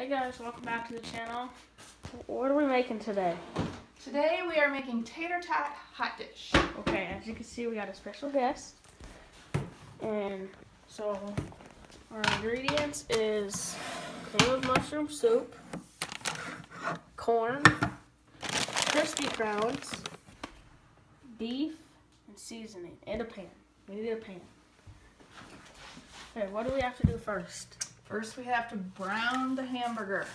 Hey guys, welcome back to the channel. What are we making today? Today we are making tater-tot hot dish. Okay, as you can see, we got a special guest. And so our ingredients is cream of mushroom soup, corn, crispy crowns, beef, and seasoning, and a pan. We need a pan. Okay, what do we have to do first? First we have to brown the hamburger.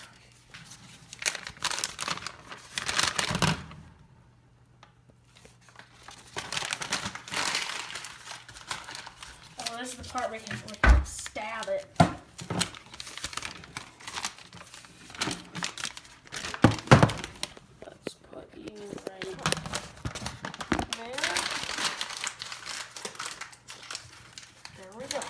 Oh, this is the part where we can stab it. Let's put you right there. There we go.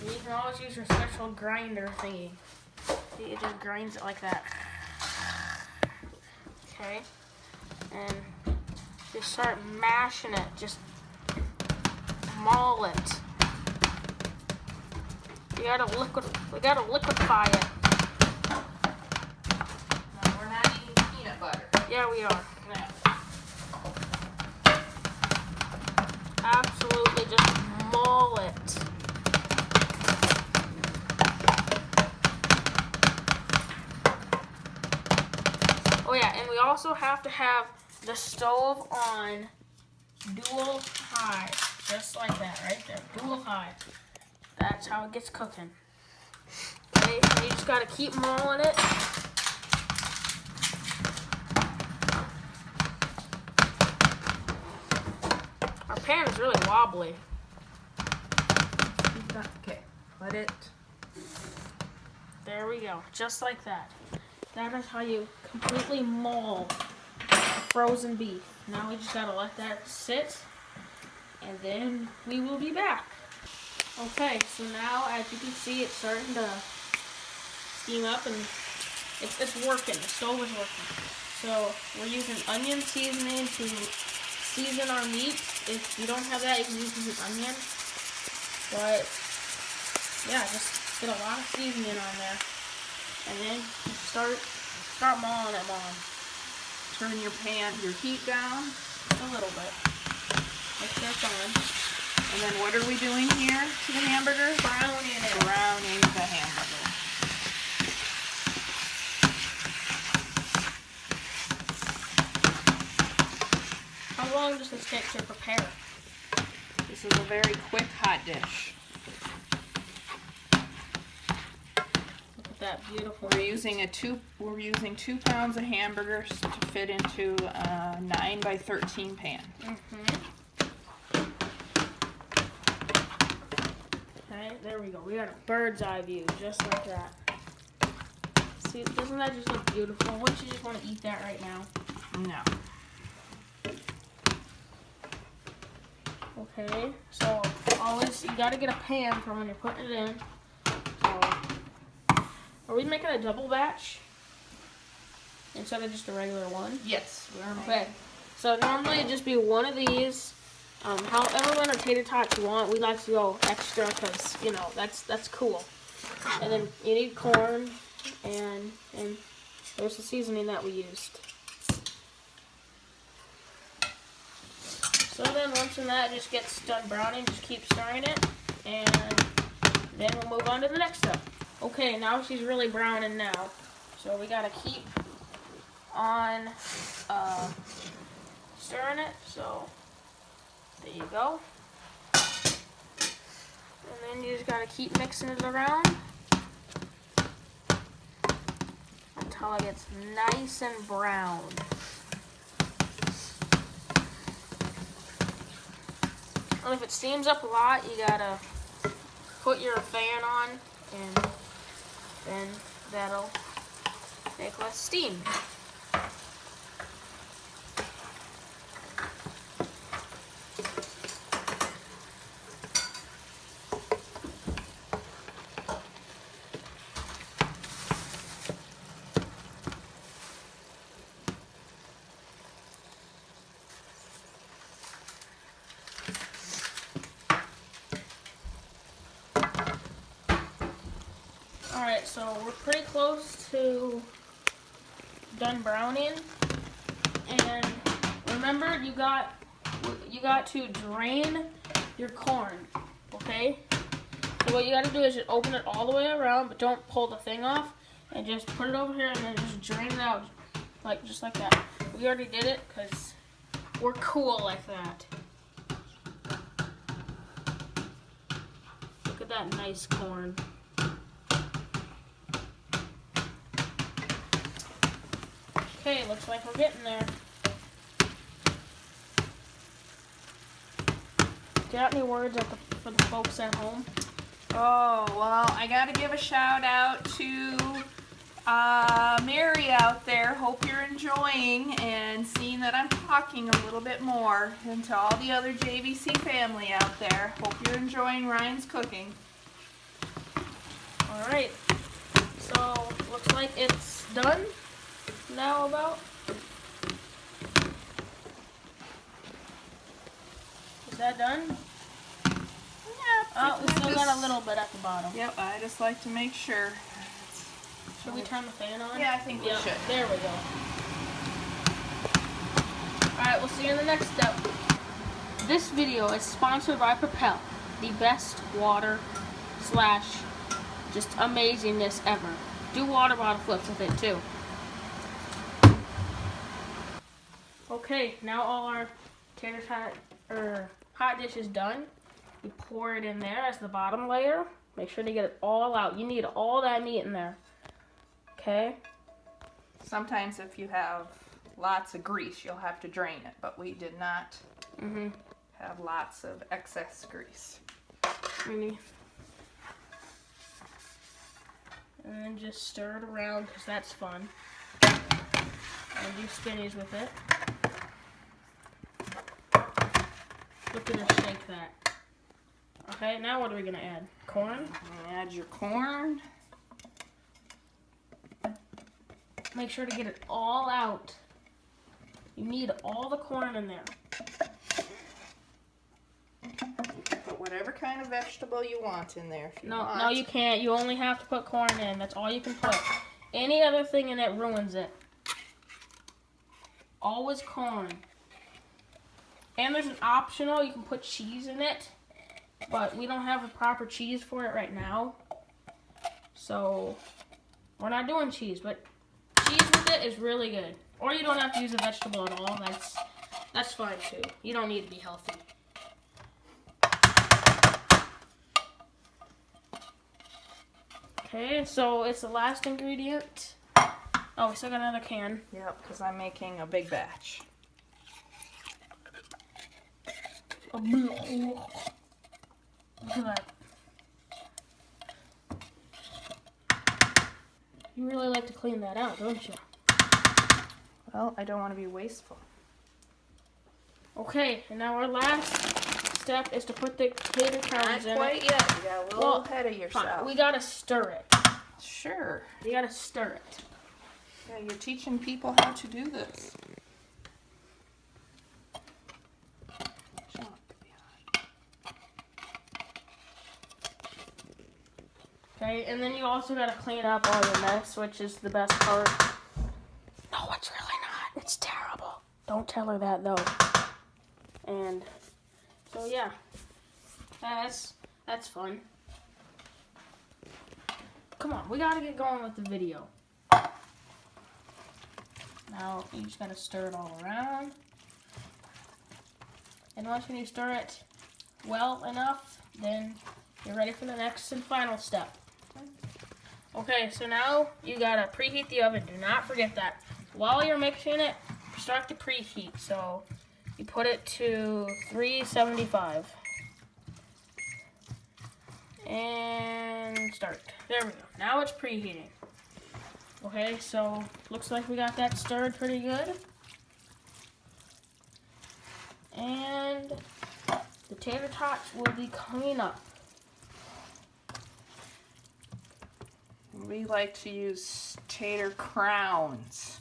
You can always use your special grinder thingy. It just grinds it like that. Okay. And just start mashing it. Just maul it. We gotta liquefy it. Now we're not eating peanut butter. Yeah, we are. Yeah. Absolutely just maul it. Oh yeah, and we also have to have the stove on dual high, just like that, right there, dual high. That's how it gets cooking. Okay, and you just gotta keep mauling it. Our pan is really wobbly. Okay, let it. There we go, just like that. That is how you completely maul frozen beef. Now we just gotta let that sit, and then we will be back. Okay, so now as you can see, it's starting to steam up, and it's working. The stove is working. So we're using onion seasoning to season our meat. If you don't have that, you can use an onion. But yeah, just get a lot of seasoning on there. And then start mauling it, Mom. Turn your heat down. A little bit. Let's get going. And then what are we doing here to the hamburger? Browning it. Browning the hamburger. How long does this take to prepare? This is a very quick hot dish. Look at that beautiful. We're using 2 pounds of hamburgers to fit into a 9 by 13 pan. Okay, there we go. We got a bird's eye view, just like that. See, doesn't that just look beautiful? Wouldn't you just want to eat that right now? No. Okay, so always, you gotta get a pan for when you're putting it in. So, are we making a double batch instead of just a regular one? Yes, we're Okay, so normally it'd just be one of these. However many tater tots you want, we like to go extra because, you know, that's cool. And then you need corn, and there's the seasoning that we used. So then once that just gets done browning, just keep stirring it, and then we'll move on to the next step. Okay, now she's really browning now, so we gotta keep on stirring it. So there you go. And then you just gotta keep mixing it around until it gets nice and brown. And if it steams up a lot, you gotta put your fan on, and then that'll make less steam. so we're pretty close to done browning. And remember, you got to drain your corn, okay? So what you got to do is just open it all the way around, but don't pull the thing off, and just put it over here and then just drain it out, just like that. We already did it because we're cool like that. Look at that nice corn. Okay, looks like we're getting there. Got any words for the folks at home? Oh, well, I got to give a shout out to Mary out there. Hope you're enjoying and seeing that I'm talking a little bit more. And to all the other JVC family out there, hope you're enjoying Ryan's cooking. All right, so looks like it's done now about. Is that done? Oh, we still got a little bit at the bottom. Yep, I just like to make sure. Should we turn the fan on? Yeah, I think we should. There we go. Alright, we'll see you in the next step. This video is sponsored by Propel, the best water / just amazingness ever. Do water bottle flips with it too. Okay, now all our Tater-Tot Hotdish is done. You pour it in there as the bottom layer. Make sure to get it all out. You need all that meat in there. Okay? Sometimes if you have lots of grease, you'll have to drain it, but we did not have lots of excess grease. And then just stir it around because that's fun. And do spinnies with it. Look at her shake that. Okay, now what are we going to add? Corn? Add your corn. Make sure to get it all out. You need all the corn in there. Put whatever kind of vegetable you want in there. If you No, want. no, you can't. You only have to put corn in. That's all you can put. Any other thing in it ruins it. Always corn. And there's an optional, you can put cheese in it. But we don't have a proper cheese for it right now. So, we're not doing cheese. But cheese with it is really good. Or you don't have to use a vegetable at all. That's fine too. You don't need to be healthy. Okay, so it's the last ingredient. Oh, we still got another can. Yep, because I'm making a big batch. Look at that. You really like to clean that out, don't you? Well, I don't want to be wasteful. Okay, and now our last step is to put the tater tots in. Not quite yet. You got a little ahead of yourself. Fine. We gotta stir it. Sure. You gotta stir it. Yeah, you're teaching people how to do this. Okay, and then you also gotta clean up all your mess, which is the best part. No, it's really not. It's terrible. Don't tell her that though. And so yeah, that's fun. Come on, we gotta get going with the video. Now you just gotta stir it all around. And once you stir it well enough, then you're ready for the next and final step. Okay, so now you gotta preheat the oven. Do not forget that. While you're mixing it, start to preheat. So you put it to 375. And start. There we go. Now it's preheating. Okay, so looks like we got that stirred pretty good. And the tater tots will be coming up. We like to use tater crowns.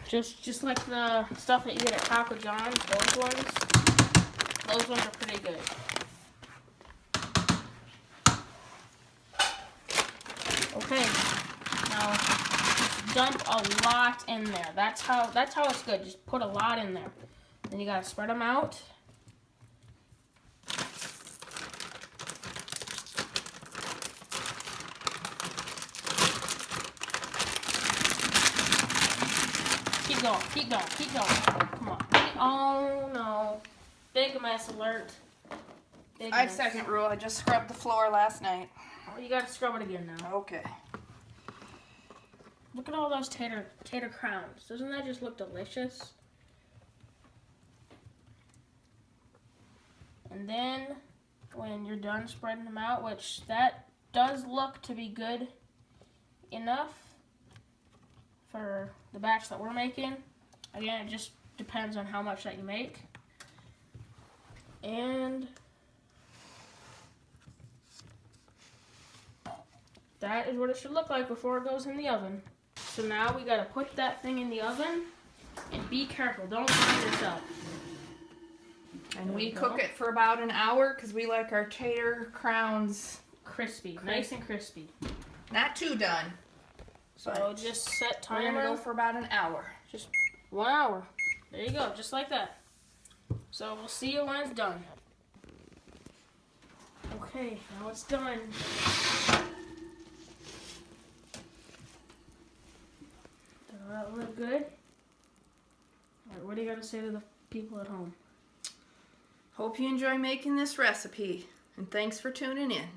Just like the stuff that you get at Taco John's, those ones. Those ones are pretty good. Okay, now dump a lot in there. That's how it's good. Just put a lot in there. Then you gotta spread them out. Keep going, keep going, keep going. Come on. Oh no. Big mess alert. Big I have mess. second rule. I just scrubbed the floor last night. Oh, you gotta scrub it again now. Okay. Look at all those tater crowns. Doesn't that just look delicious? And then when you're done spreading them out, which that does look to be good enough for the batch that we're making. Again, it just depends on how much that you make. And that is what it should look like before it goes in the oven. So now we gotta put that thing in the oven and be careful, don't burn yourself. And we cook it for about an hour because we like our tater crowns Crispy, nice and crispy. not too done. So just set We're timer. gonna go for about an hour. Just 1 hour. There you go, just like that. So we'll see you when it's done. Okay, now it's done. Does that look good? All right, what do you got to say to the people at home? Hope you enjoy making this recipe, and thanks for tuning in.